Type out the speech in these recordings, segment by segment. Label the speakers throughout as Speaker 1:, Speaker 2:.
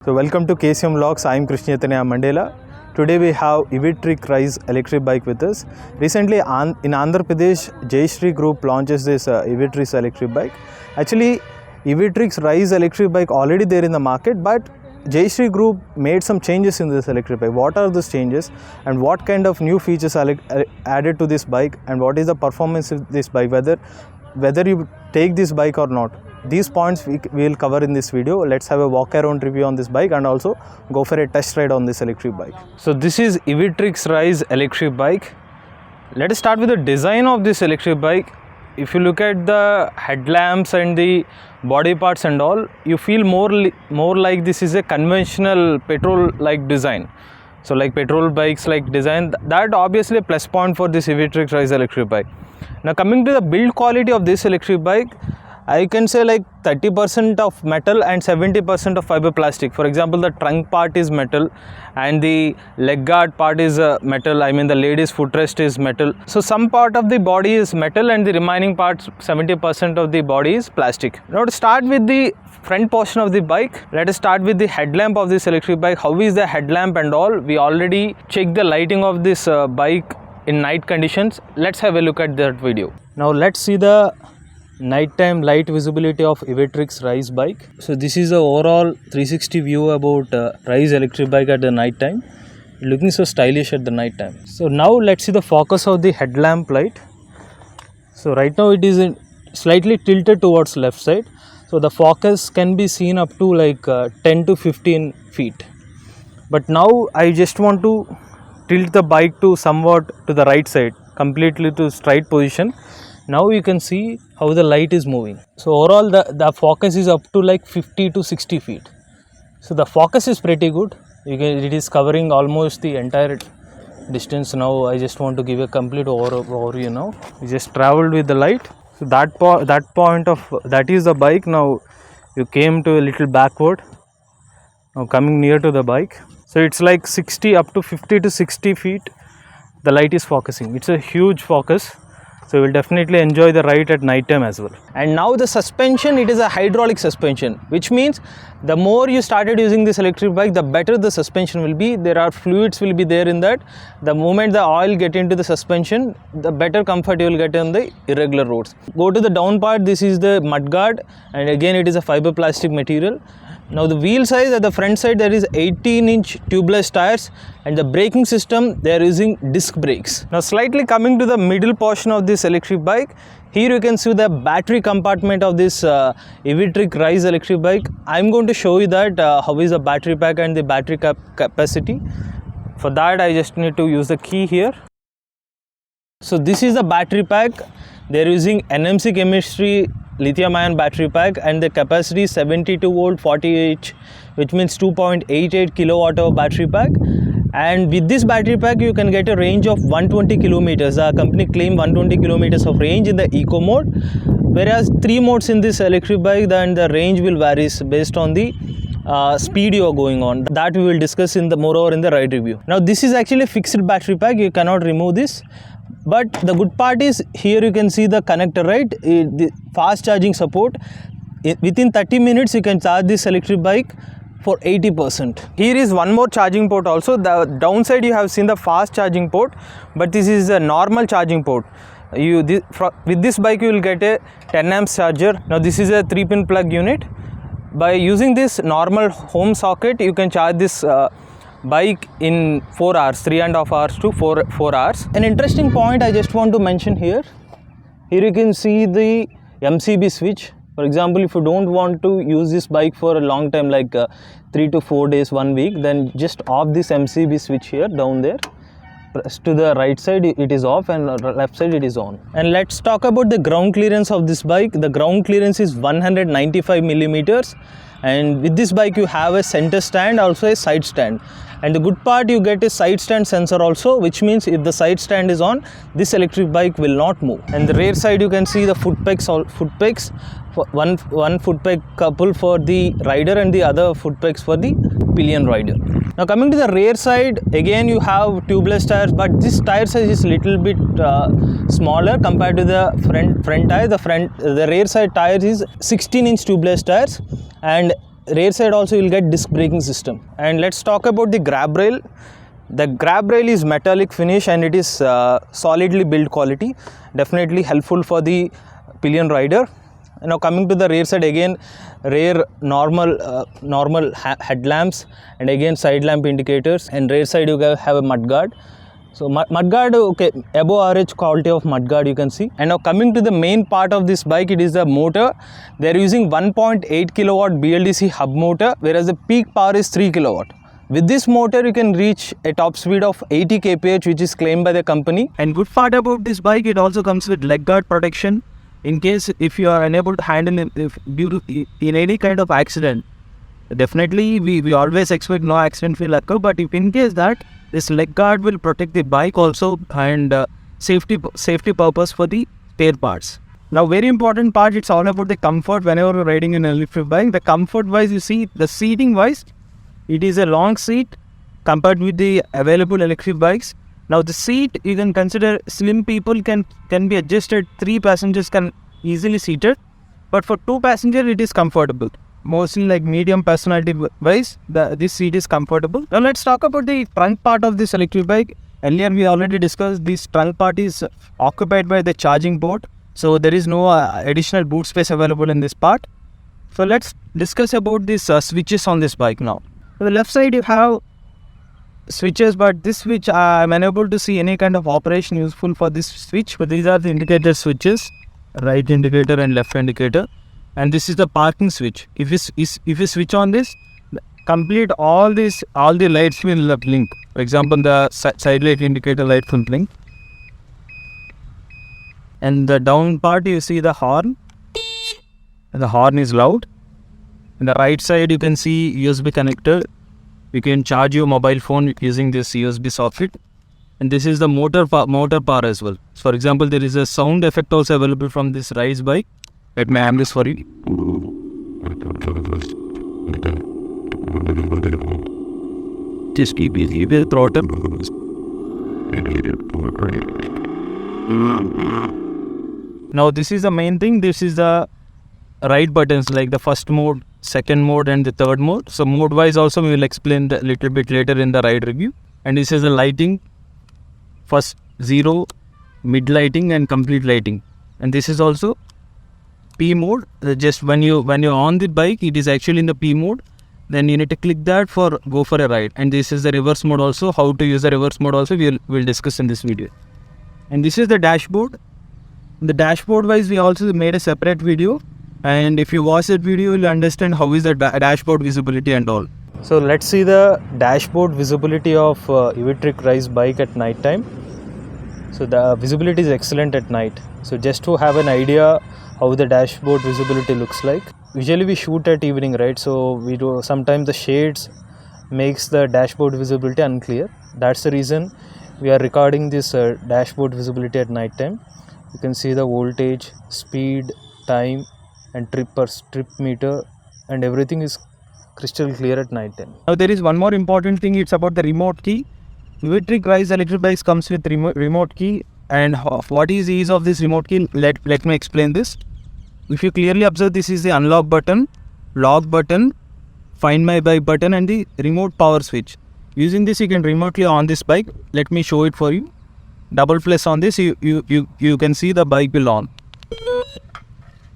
Speaker 1: So welcome to KCM Vlogs. I am Krishna Mandela. Today we have Evtric Rise electric bike with us. Recently in Andhra Pradesh, Jayasri group launches this Evitrix electric bike. Actually, Evtric Rise electric bike already there in the market, but Jayasri group made some changes in this electric bike. What are those changes and what kind of new features are added to this bike, and what is the performance of this bike, whether you take this bike or not? These points we will cover in this video. Let's have a walk around review on this bike and also go for a test ride on this electric bike. So this is Evtric Rise electric bike. Let us start with the design of this electric bike. If you look at the headlamps and the body parts and all, you feel more like this is a conventional petrol like design. So like petrol bikes like design, that obviously a plus point for this Evtric Rise electric bike. Now coming to the build quality of this electric bike, I can say like 30% of metal and 70% of fiber plastic. For example, the trunk part is metal and the leg guard part is metal. I mean the lady's footrest is metal. So some part of the body is metal and the remaining parts, 70% of the body is plastic. Now to start with the front portion of the bike, let us start with the headlamp of this electric bike. How is the headlamp and all? We already checked the lighting of this bike in night conditions. Let's have a look at that video. Now let's see the nighttime light visibility of Evitrix Rise bike. So this is the overall 360 view about Rise electric bike at the night time. Looking so stylish at the night time. So now let's see the focus of the headlamp light. So right now it is slightly tilted towards left side. So the focus can be seen up to like 10 to 15 feet. But now I just want to tilt the bike to somewhat to the right side, completely to straight position. Now you can see how the light is moving. So overall the focus is up to like 50 to 60 feet. So the focus is pretty good. It is covering almost the entire distance. Now I just want to give a complete overview now. We just traveled with the light. So that is the bike. Now you came to a little backward. Now coming near to the bike. So it's like 60 up to 50 to 60 feet. The light is focusing. It's a huge focus. So you will definitely enjoy the ride at night time as well. And now the suspension, it is a hydraulic suspension, which means the more you started using this electric bike, the better the suspension will be. There are fluids will be there in that. The moment the oil get into the suspension, the better comfort you will get on the irregular roads. Go to the down part, this is the mud guard, and again it is a fiber plastic material. Now the wheel size at the front side, there is 18-inch tubeless tires, and the braking system they are using disc brakes. Now slightly coming to the middle portion of this electric bike, here you can see the battery compartment of this Evtric Rise electric bike. I am going to show you that how is the battery pack and the battery capacity. For that I just need to use the key here. So this is the battery pack. They are using NMC chemistry lithium-ion battery pack, and the capacity is 72 volt 40Ah, which means 2.88 kilowatt hour battery pack. And with this battery pack you can get a range of 120 kilometers. The company claim 120 kilometers of range in the eco mode, whereas 3 modes in this electric bike, then the range will varies based on the speed you are going on. That we will discuss in the moreover in the ride review. Now this is actually a fixed battery pack, you cannot remove this. But the good part is here you can see the connector, right? The fast charging support. Within 30 minutes you can charge this electric bike for 80%. Here is one more charging port also. The downside you have seen the fast charging port, but this is a normal charging port. With this bike you will get a 10 amps charger. Now this is a 3-pin plug unit. By using this normal home socket you can charge this bike in 4 hours, 3.5 hours to 4 hours. An interesting point I just want to mention here. Here you can see the MCB switch. For example, if you don't want to use this bike for a long time, like 3 to 4 days, 1 week, then just off this MCB switch here down there. Press to the right side it is off and left side it is on. And let's talk about the ground clearance of this bike. The ground clearance is 195 millimeters. And with this bike you have a center stand, also a side stand. And the good part, you get a side stand sensor also, which means if the side stand is on, this electric bike will not move. And the rear side you can see the foot pegs, one foot peg couple for the rider and the other foot pegs for the pillion rider. Now coming to the rear side, again you have tubeless tires, but this tire size is little bit smaller compared to the front tire. The rear side tires is 16-inch tubeless tires, and rear side also you'll get disc braking system. And let's talk about the grab rail. The grab rail is metallic finish and it is solidly built quality, definitely helpful for the pillion rider. Now coming to the rear side, again rear normal headlamps, and again side lamp indicators, and rear side you have a mudguard. So mudguard, okay, above average quality of mudguard you can see. And now coming to the main part of this bike, it is the motor. They are using 1.8 kilowatt BLDC hub motor, whereas the peak power is 3 kilowatt. With this motor you can reach a top speed of 80 kph, which is claimed by the company.
Speaker 2: And good part about this bike, it also comes with leg guard protection in case if you are unable to handle in any kind of accident. Definitely we always expect no accident will occur, but if in case that, this leg guard will protect the bike also, and safety purpose for the spare parts. Now very important part, it's all about the comfort whenever you're riding an electric bike. The comfort wise, you see the seating wise, it is a long seat compared with the available electric bikes. Now the seat, you can consider slim people can be adjusted, 3 passengers can easily seated, but for 2 passengers it is comfortable. Mostly like medium personality wise, this seat is comfortable. Now let's talk about the trunk part of this electric bike. Earlier we already discussed this trunk part is occupied by the charging port, so there is no additional boot space available in this part. So let's discuss about these switches on this bike now. On the left side you have switches, but this switch I'm unable to see any kind of operation useful for this switch, but these are the indicator switches, right indicator and left indicator. And this is the parking switch. If you switch on this, complete all the lights will blink. For example, the side light indicator light will blink. And the down part you see the horn. And the horn is loud. On the right side you can see USB connector. You can charge your mobile phone using this USB socket. And this is the motor power as well. For example, there is a sound effect also available from this Rise bike. Let me amp this for you. Just keep the throttle. Now this is the main thing. This is the right buttons, like the first mode, second mode and the third mode. So mode wise also we will explain a little bit later in the ride review. And this is the lighting, first zero, mid lighting and complete lighting. And this is also P mode. Just when you're on the bike, it is actually in the P mode. Then you need to click that for go for a ride. And this is the reverse mode also. How to use the reverse mode also we'll discuss in this video. And this is the dashboard. The dashboard wise we also made a separate video. And if you watch that video, you'll understand how is the dashboard visibility and all.
Speaker 1: So let's see the dashboard visibility of Evtric Rise bike at night time. So the visibility is excellent at night. So just to have an idea how the dashboard visibility looks like. Usually we shoot at evening, right? So we do sometimes the shades makes the dashboard visibility unclear. That's the reason we are recording this dashboard visibility at night time. You can see the voltage, speed, time and trip meter, and everything is crystal clear at night time.
Speaker 2: Now there is one more important thing, it's about the remote key. Evtric Rise electric bikes comes with remote key. And what is the ease of this remote key? Let me explain this. If you clearly observe, this is the unlock button, lock button, find my bike button and the remote power switch. Using this you can remotely on this bike. Let me show it for you. Double press on this, you can see the bike will on.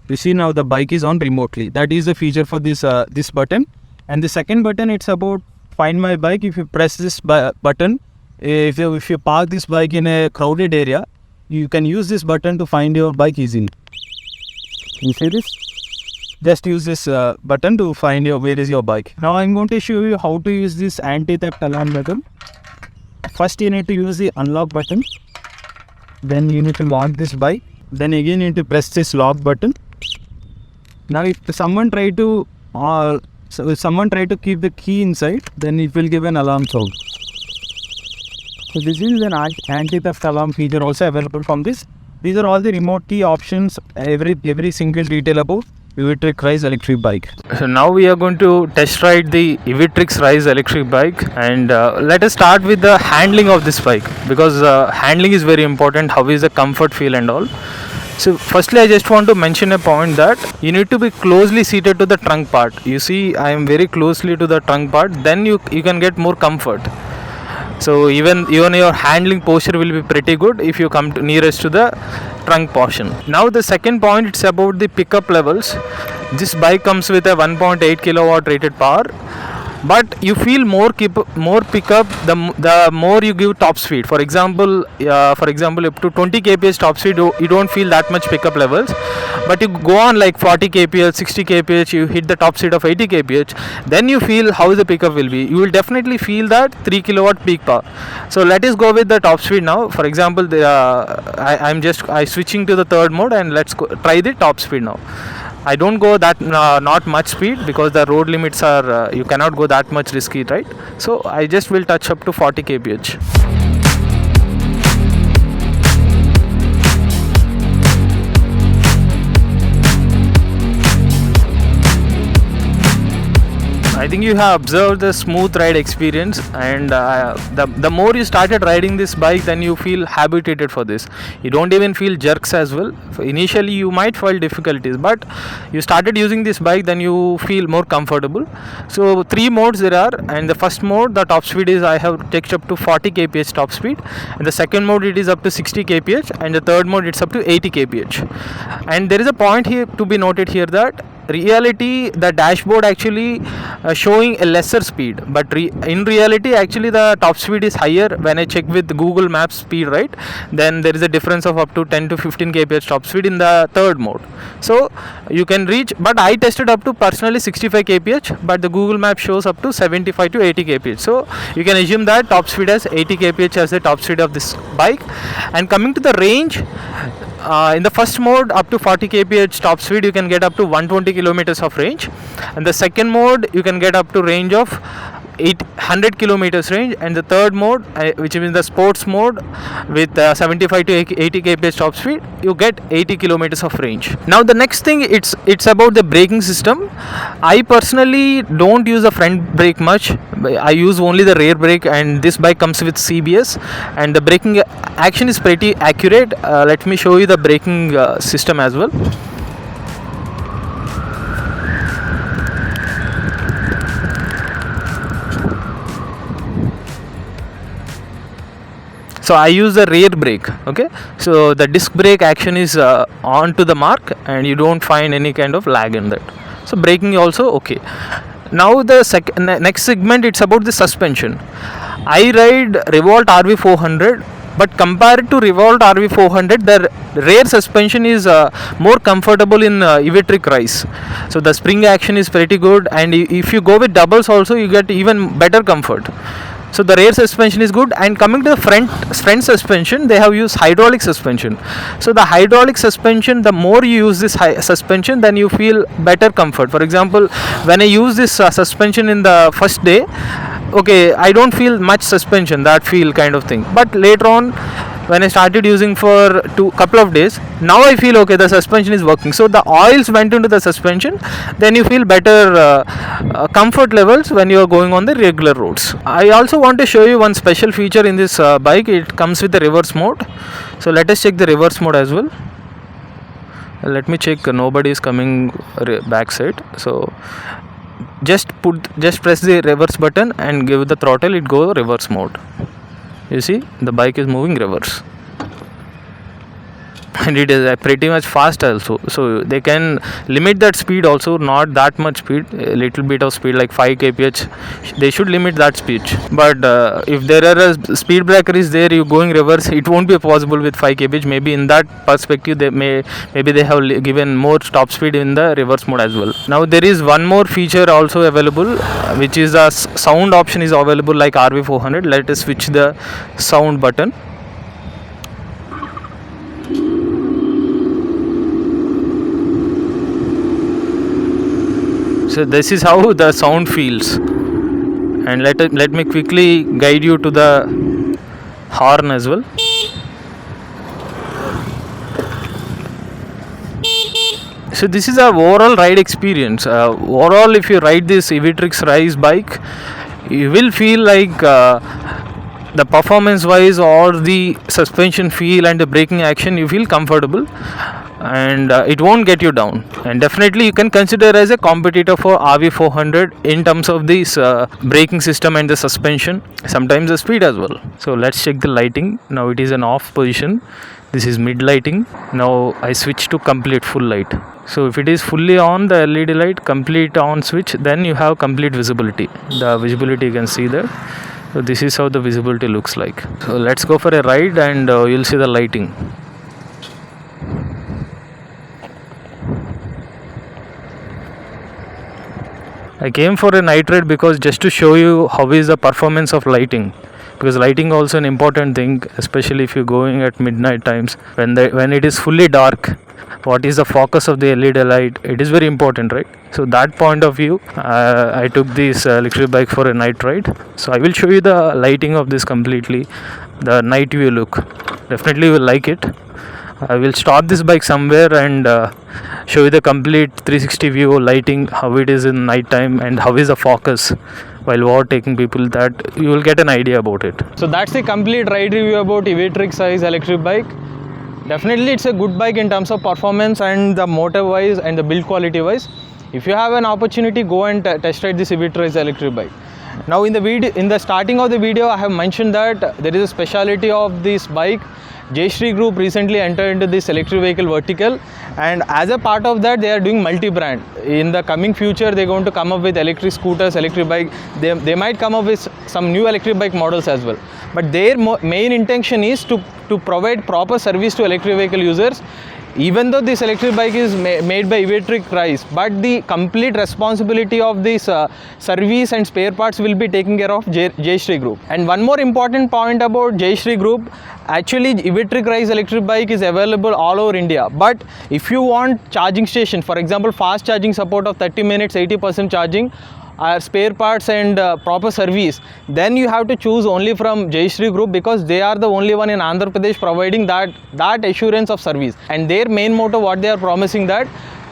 Speaker 2: You see now the bike is on remotely. That is the feature for this this button. And the second button, it's about find my bike. If you press this button, if you park this bike in a crowded area, you can use this button to find your bike easily. You see this? Just use this button to find where is your bike. Now I'm going to show you how to use this anti-theft alarm button. First you need to use the unlock button. Then you need to lock this bike. Then again you need to press this lock button. Now if someone try to keep the key inside, then it will give an alarm sound. So this is an anti-theft alarm feature also available from this. These are all the remote key options, every single detail about Evtric Rise electric bike.
Speaker 1: So now we are going to test ride the Evitrix Rise electric bike, and let us start with the handling of this bike, because handling is very important. How is the comfort feel and all. So firstly I just want to mention a point that you need to be closely seated to the trunk part. You see I am very closely to the trunk part, then you can get more comfort. So even your handling posture will be pretty good if you come to nearest to the trunk portion. Now the second point, it's about the pickup levels. This bike comes with a 1.8 kilowatt rated power, but you feel more pickup the more you give top speed. For example up to 20 kph top speed, you don't feel that much pickup levels, but you go on like 40 kph, 60 kph, you hit the top speed of 80 kph, then you feel how the pickup will be. You will definitely feel that 3 kilowatt peak power. So let us go with the top speed now. For example, I switching to the third mode, and let's try the top speed now. I don't go that not much speed, because the road limits are you cannot go that much risky, right? So I just will touch up to 40 kph. I think you have observed the smooth ride experience, and the more you started riding this bike, then you feel habituated for this. You don't even feel jerks as well. Initially you might feel difficulties, but you started using this bike, then you feel more comfortable. So 3 modes there are, and the first mode, the top speed is I have taken up to 40 kph top speed, and the second mode it is up to 60 kph, and the third mode it's up to 80 kph. And there is a point here to be noted here, that reality the dashboard actually showing a lesser speed, but in reality actually the top speed is higher when I check with Google Maps speed, right? Then there is a difference of up to 10 to 15 kph top speed in the third mode. So you can reach, but I tested up to personally 65 kph, but the Google Map shows up to 75 to 80 kph. So you can assume that top speed as 80 kph as the top speed of this bike. And coming to the range, in the first mode up to 40 kph top speed, you can get up to 120 kilometers of range, and the second mode you can get up to range of 800 kilometers range, and the third mode, which is the sports mode with 75 to 80 kph top speed, you get 80 kilometers of range. Now the next thing, it's about the braking system. I personally don't use the front brake much. I use only the rear brake, and this bike comes with CBS, and the braking action is pretty accurate. Let me show you the braking system as well. So I use the rear brake, okay? So the disc brake action is on to the mark, and you don't find any kind of lag in that. So braking also okay. Now the next segment, it's about the suspension. I ride Revolt RV400, but compared to Revolt RV400, the rear suspension is more comfortable in Evtric Rise. So the spring action is pretty good, and if you go with doubles also, you get even better comfort. So the rear suspension is good. And coming to the front suspension, they have used hydraulic suspension. So the hydraulic suspension, the more you use this suspension, then you feel better comfort. For example, when I use this suspension in the first day, okay, I don't feel much suspension, that feel kind of thing. But later on, when I started using for couple of days, now I feel okay, the suspension is working. So the oils went into the suspension, then you feel better comfort levels when you are going on the regular roads. I also want to show you one special feature in this bike. It comes with the reverse mode. So let us check the reverse mode as well. Let me check, nobody is coming backside. So just press the reverse button and give the throttle, it go reverse mode. You see the bike is moving reverse, and it is pretty much fast also. So they can limit that speed also, not that much speed, a little bit of speed like 5 kph they should limit that speed. But if there are a speed breaker is there, you going reverse, it won't be possible with 5 kph. Maybe in that perspective maybe they have given more top speed in the reverse mode as well. Now there is one more feature also available, which is a sound option is available like RV400. Let us switch the sound button. So this is how the sound feels, and let me quickly guide you to the horn as well. So this is our overall ride experience. Overall, if you ride this Evtric Rise bike, you will feel like the performance wise or the suspension feel and the braking action, you feel comfortable. and it won't get you down, and definitely you can consider as a competitor for RV400 in terms of this braking system and the suspension, sometimes the speed as well. So let's check the lighting. Now it is an off position. This is mid lighting. Now I switch to complete full light. So if it is fully on, the LED light complete on switch, then you have complete visibility. The visibility you can see there. So this is how the visibility looks like. So let's go for a ride and you'll see the lighting. I came for a night ride because just to show you how is the performance of lighting, because lighting also an important thing, especially if you're going at midnight times when it is fully dark. What is the focus of the LED light? It is very important, right? So that point of view, I took this electric bike for a night ride. So I will show you the lighting of this completely, the night view look. Definitely you will like it. I will stop this bike somewhere and show you the complete 360 view lighting, how it is in night time and how is the focus while overtaking people, that you will get an idea about it. So that's the complete ride review about Evtric Rise electric bike. Definitely it's a good bike in terms of performance and the motor wise and the build quality wise. If you have an opportunity, go and test ride this Evtric Rise electric bike. Now in the starting of the video, I have mentioned that there is a speciality of this bike. Jayasri Group recently entered into this electric vehicle vertical, and as a part of that they are doing multi-brand. In the coming future they are going to come up with electric scooters, electric bike. They might come up with some new electric bike models as well, but their main intention is to provide proper service to electric vehicle users. Even though this electric bike is made by Evtric Rise, but the complete responsibility of this service and spare parts will be taken care of Jayasri Group. And one more important point about Jayasri Group, actually Evtric Rise electric bike is available all over India, but if you want charging station, for example fast charging support of 30 minutes, 80% charging, spare parts and proper service, then you have to choose only from Jayasri Group, because they are the only one in Andhra Pradesh providing that assurance of service. And their main motto, what they are promising, that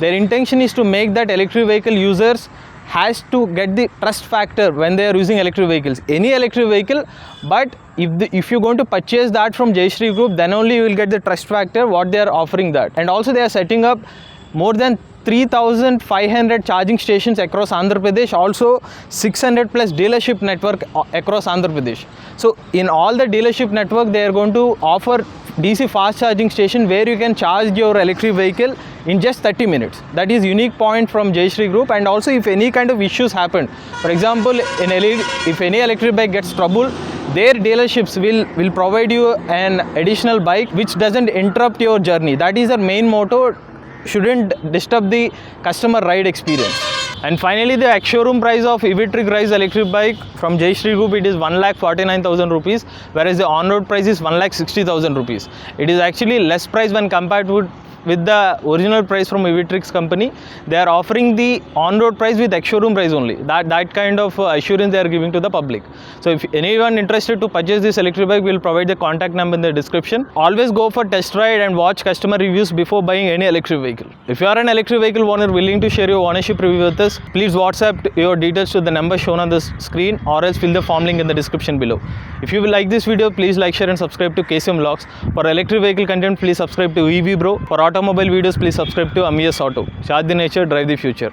Speaker 1: their intention is to make that electric vehicle users has to get the trust factor when they are using electric vehicles, any electric vehicle. But if you're going to purchase that from Jayasri Group, then only you will get the trust factor what they are offering that. And also they are setting up more than 3,500 charging stations across Andhra Pradesh, also 600 plus dealership network across Andhra Pradesh. So in all the dealership network, they are going to offer DC fast charging station where you can charge your electric vehicle in just 30 minutes. That is unique point from Jayasri Group. And also if any kind of issues happen, for example if any electric bike gets trouble, their dealerships will provide you an additional bike which doesn't interrupt your journey. That is their main motto, shouldn't disturb the customer ride experience. And finally, the ex-showroom price of Evtric Rise electric bike from Jayasri Group, it is 1,49,000 rupees, whereas the on-road price is 1,60,000 rupees. It is actually less price when compared with the original price from Evitrix company. They are offering the on-road price with ex-showroom price only. That kind of assurance they are giving to the public. So if anyone interested to purchase this electric bike, we will provide the contact number in the description. Always go for test ride and watch customer reviews before buying any electric vehicle. If you are an electric vehicle owner willing to share your ownership review with us, please WhatsApp your details to the number shown on the screen, or else fill the form link in the description below. If you will like this video, please like, share and subscribe to KCM Vlogs. For electric vehicle content, please subscribe to EV Bro. For automobile videos, please subscribe to Amias Auto. Charge the nature, drive the future.